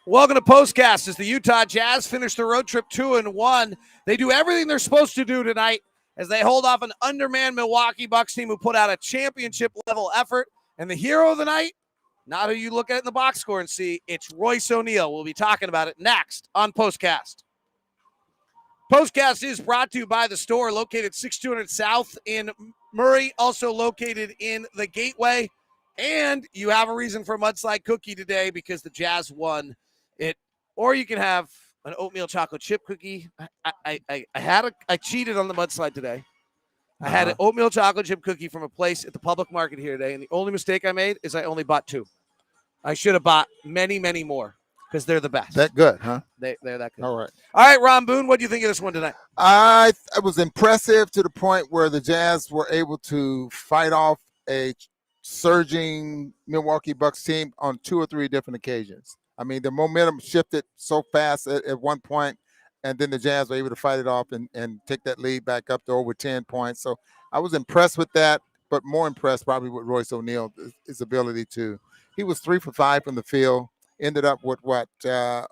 Welcome to Postcast. As the Utah Jazz finish the road trip 2-1, they do everything they're supposed to do tonight as they hold off an undermanned Milwaukee Bucks team who put out a championship-level effort. And the hero of the night, not who you look at in the box score and see, it's Royce O'Neale. We'll be talking about it next on Postcast. Postcast is brought to you by The Store, located 6200 South in Murray, also located in the Gateway. And you have a reason for a mudslide cookie today because the Jazz won it. Or you can have an oatmeal chocolate chip cookie. I cheated on the mudslide today. I had an oatmeal chocolate chip cookie from a place at the public market here today, and the only mistake I made is I only bought 2. I should have bought many, many more because they're the best. That good, huh? They're that good. All right, Ron Boone, what do you think of this one tonight? It was impressive to the point where the Jazz were able to fight off a surging Milwaukee Bucks team on 2 or 3 different occasions. I mean, the momentum shifted so fast at one point, and then the Jazz were able to fight it off and take that lead back up to over 10 points. So I was impressed with that, but more impressed probably with Royce O'Neale, his ability to. He was 3 for 5 from the field, ended up with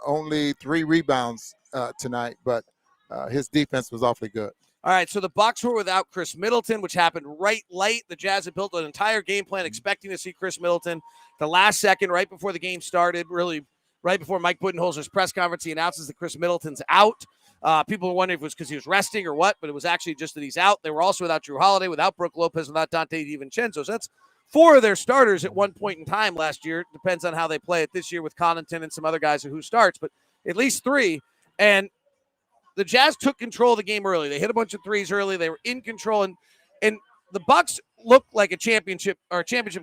only 3 rebounds tonight, but his defense was awfully good. All right, so the Bucks were without Chris Middleton, which happened right late. The Jazz had built an entire game plan expecting to see Chris Middleton. The last second, right before the game started, really right before Mike Budenholzer's press conference, he announces that Chris Middleton's out. People were wondering if it was because he was resting or what, but it was actually just that he's out. They were also without Drew Holiday, without Brook Lopez, without Dante DiVincenzo. So that's 4 of their starters at one point in time last year. Depends on how they play it this year with Connaughton and some other guys who starts, but at least 3. And the Jazz took control of the game early. They hit a bunch of threes early. They were in control, and the Bucks looked like a championship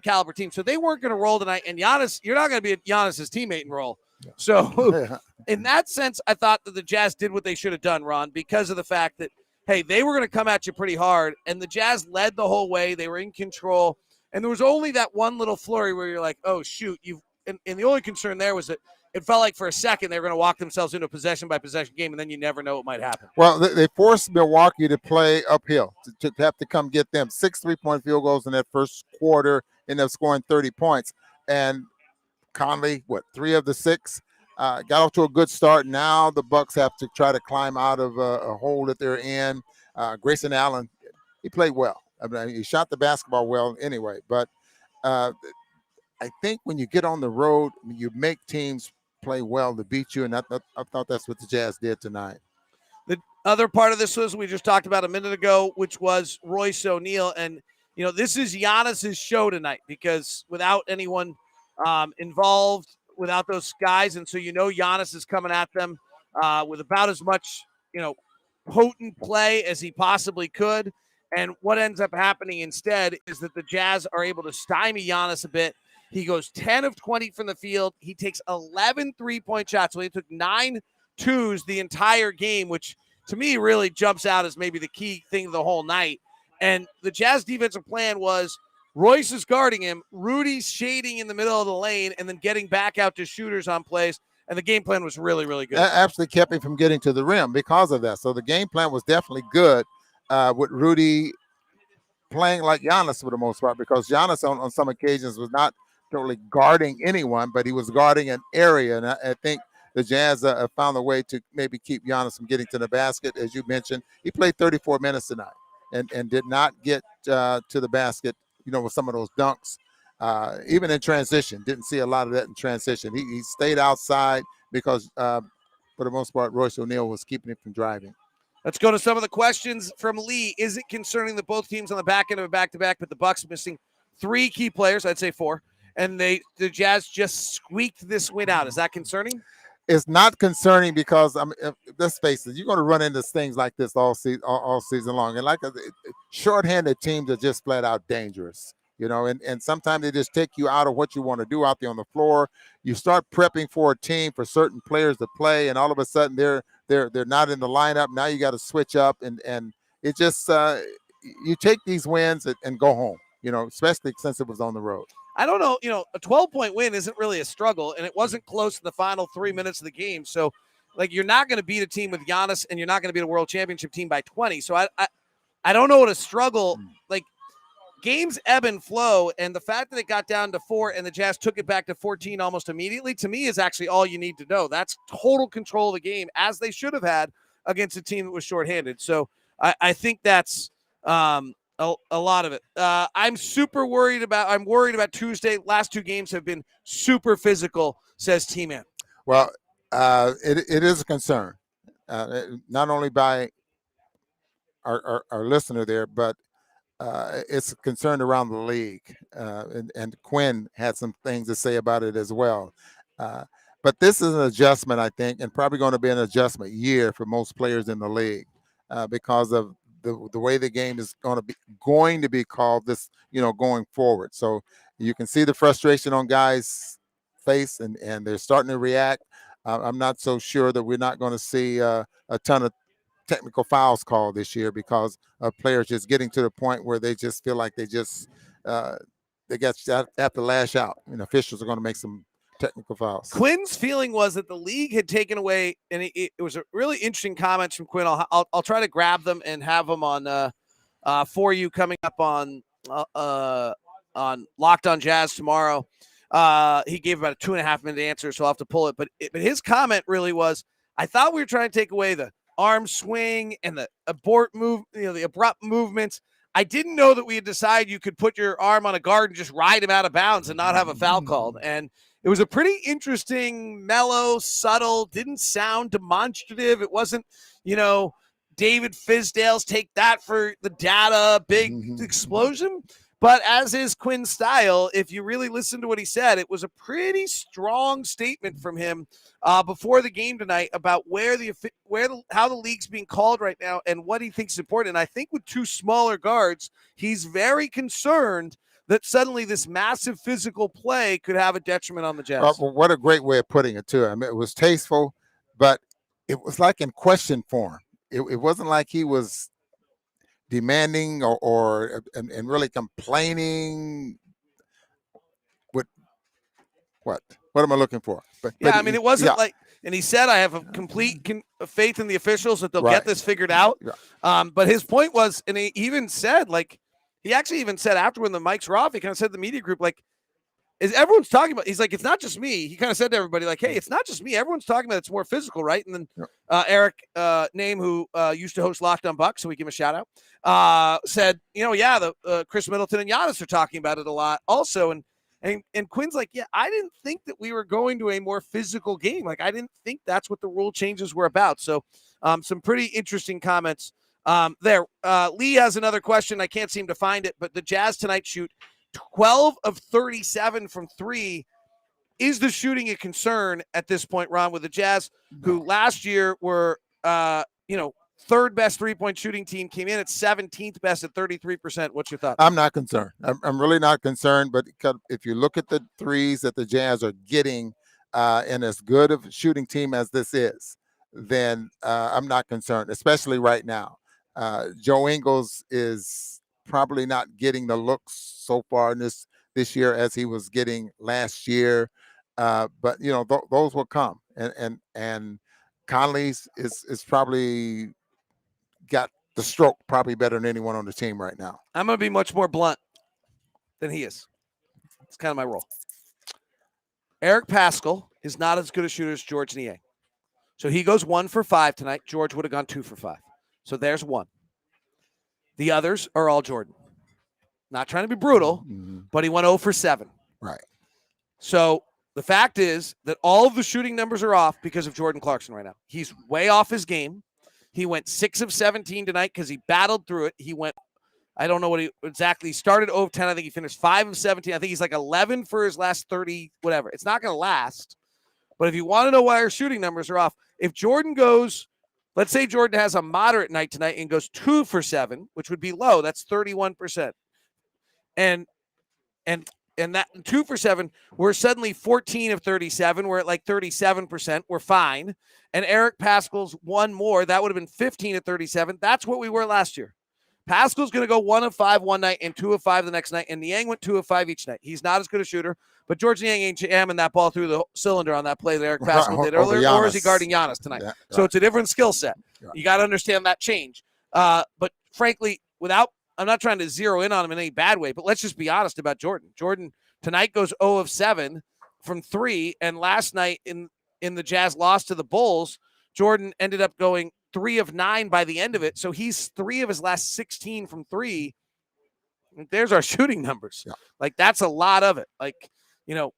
caliber team. So they weren't going to roll tonight. And Giannis, you're not going to be Giannis's teammate and roll. So in that sense, I thought that the Jazz did what they should have done, Ron, because of the fact that, hey, they were going to come at you pretty hard, and the Jazz led the whole way. They were in control, and there was only that one little flurry where you're like, oh shoot, and the only concern there was that it felt like for a second they were going to walk themselves into a possession-by-possession game, and then you never know what might happen. Well, they forced Milwaukee to play uphill, to have to come get them. 6 3-point field goals in that first quarter, ended up scoring 30 points. And Conley, 3 of the 6, got off to a good start. Now the Bucks have to try to climb out of a hole that they're in. Grayson Allen, he played well. I mean, he shot the basketball well anyway. But I think when you get on the road, you make teams play well to beat you, and I thought that's what the Jazz did tonight. The other part of this was we just talked about a minute ago, which was Royce O'Neale. And, this is Giannis's show tonight because without anyone involved, without those guys, and so Giannis is coming at them with about as much, potent play as he possibly could. And what ends up happening instead is that the Jazz are able to stymie Giannis a bit. He goes 10 of 20 from the field. He takes 11 3-point shots. So he took 9 twos the entire game, which to me really jumps out as maybe the key thing of the whole night. And the Jazz defensive plan was Royce is guarding him, Rudy's shading in the middle of the lane, and then getting back out to shooters on plays. And the game plan was really, really good. That actually kept him from getting to the rim because of that. So the game plan was definitely good with Rudy playing like Giannis for the most part, because Giannis on some occasions was not totally guarding anyone, but he was guarding an area. And I think the Jazz found a way to maybe keep Giannis from getting to the basket. As you mentioned, he played 34 minutes tonight and did not get to the basket, with some of those dunks. Even in transition, didn't see a lot of that in transition. He stayed outside because, for the most part, Royce O'Neale was keeping him from driving. Let's go to some of the questions from Lee. Is it concerning that both teams on the back end of a back-to-back, but the Bucks missing 3 key players, I'd say 4, and the Jazz just squeaked this win out? Is that concerning? It's not concerning because, let's face it, you're going to run into things like this all season long. And shorthanded teams are just flat out dangerous. And sometimes they just take you out of what you want to do out there on the floor. You start prepping for a team, for certain players to play, and all of a sudden they're not in the lineup. Now you got to switch up, and it just you take these wins and go home. Especially since it was on the road. I don't know. A 12-point win isn't really a struggle, and it wasn't close in the final 3 minutes of the game. So, you're not going to beat a team with Giannis, and you're not going to beat a world championship team by 20. So I don't know what a struggle games ebb and flow, and the fact that it got down to 4 and the Jazz took it back to 14 almost immediately, to me, is actually all you need to know. That's total control of the game, as they should have had against a team that was shorthanded. So I think that's a lot of it. I'm worried about Tuesday. Last 2 games have been super physical, says T-Man. Well, it is a concern, not only by our listener there, but it's a concern around the league. And Quinn had some things to say about it as well. But this is an adjustment, I think, and probably going to be an adjustment year for most players in the league because of the way the game is going to be called this, going forward. So you can see the frustration on guys' face, and they're starting to react. I'm not so sure that we're not going to see a ton of technical fouls called this year because of players just getting to the point where they just feel like they have to lash out, and officials are going to make some technical fouls. Quinn's feeling was that the league had taken away, and it was a really interesting comments from Quinn. I'll try to grab them and have them on for you coming up on Locked On Jazz tomorrow. He gave about a 2.5-minute answer, so I'll have to pull it. But his comment really was, I thought we were trying to take away the arm swing and the abrupt movements. I didn't know that we had decided you could put your arm on a guard and just ride him out of bounds and not have a foul called. And it was a pretty interesting, mellow, subtle, didn't sound demonstrative. It wasn't, David Fizdale's take that for the data, big explosion. But as is Quinn's style, if you really listen to what he said, it was a pretty strong statement from him before the game tonight about how the league's being called right now and what he thinks is important. And I think with 2 smaller guards, he's very concerned that suddenly this massive physical play could have a detriment on the Jazz. Well, what a great way of putting it, too. I mean, it was tasteful, but it was like in question form. It wasn't like he was demanding or really complaining. What am I looking for? But it wasn't like, and he said, I have a complete faith in the officials that they'll get this figured out. Yeah. But his point was, and he even said, he actually even said after when the mics were off, he kind of said to the media group, is everyone's talking about, he's like, it's not just me. He kind of said to everybody, hey, it's not just me. Everyone's talking about it's more physical, right? And then Eric Name, who used to host Locked On Bucks, so we give him a shout out, said, the Chris Middleton and Giannis are talking about it a lot also. And Quinn's like, I didn't think that we were going to a more physical game. I didn't think that's what the rule changes were about. So some pretty interesting comments there. Lee has another question. I can't seem to find it, but the Jazz tonight shoot 12 of 37 from 3. Is the shooting a concern at this point, Ron, with the Jazz, who last year were, third best three-point shooting team, came in at 17th best at 33%. What's your thought? I'm not concerned. I'm really not concerned, but if you look at the threes that the Jazz are getting and as good of a shooting team as this is, then I'm not concerned, especially right now. Joe Ingles is probably not getting the looks so far in this year as he was getting last year. But those will come, and Conley's is probably got the stroke probably better than anyone on the team right now. I'm going to be much more blunt than he is. It's kind of my role. Eric Paschall is not as good a shooter as Georges Niang. So he goes 1 for 5 tonight. George would have gone 2 for 5. So there's 1. The others are all Jordan. Not trying to be brutal, but he went 0 for 7. Right. So the fact is that all of the shooting numbers are off because of Jordan Clarkson right now. He's way off his game. He went 6 of 17 tonight because he battled through it. He went, I don't know what he exactly started 0 of 10. I think he finished 5 of 17. I think he's 11 for his last 30, whatever. It's not going to last. But if you want to know why our shooting numbers are off, if Jordan goes, let's say Jordan has a moderate night tonight and goes 2 for 7, which would be low. That's 31%. And that 2 for 7, we're suddenly 14 of 37. We're at 37%. We're fine. And Eric Paschall's 1 more. That would have been 15 of 37. That's what we were last year. Paschall's going to go 1 of 5 one night and 2 of 5 the next night. And Niang went 2 of 5 each night. He's not as good a shooter, but Georges Niang ain't jamming that ball through the cylinder on that play that Eric Paschall did earlier. Or is he guarding Giannis tonight? So it's a different skill set. You got to understand that change. But frankly, without I'm not trying to zero in on him in any bad way, but let's just be honest about Jordan. Jordan tonight goes 0 of 7 from 3, and last night in the Jazz loss to the Bulls, Jordan ended up going 3 of 9 by the end of it. So he's 3 of his last 16 from 3. There's our shooting numbers. Yeah. Like, that's a lot of it. Like,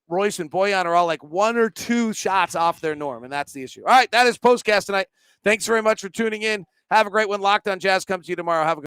Royce and Bojan are all like 1 or 2 shots off their norm, and that's the issue. All right, that is Postcast tonight. Thanks very much for tuning in. Have a great one. Locked On Jazz comes to you tomorrow. Have a good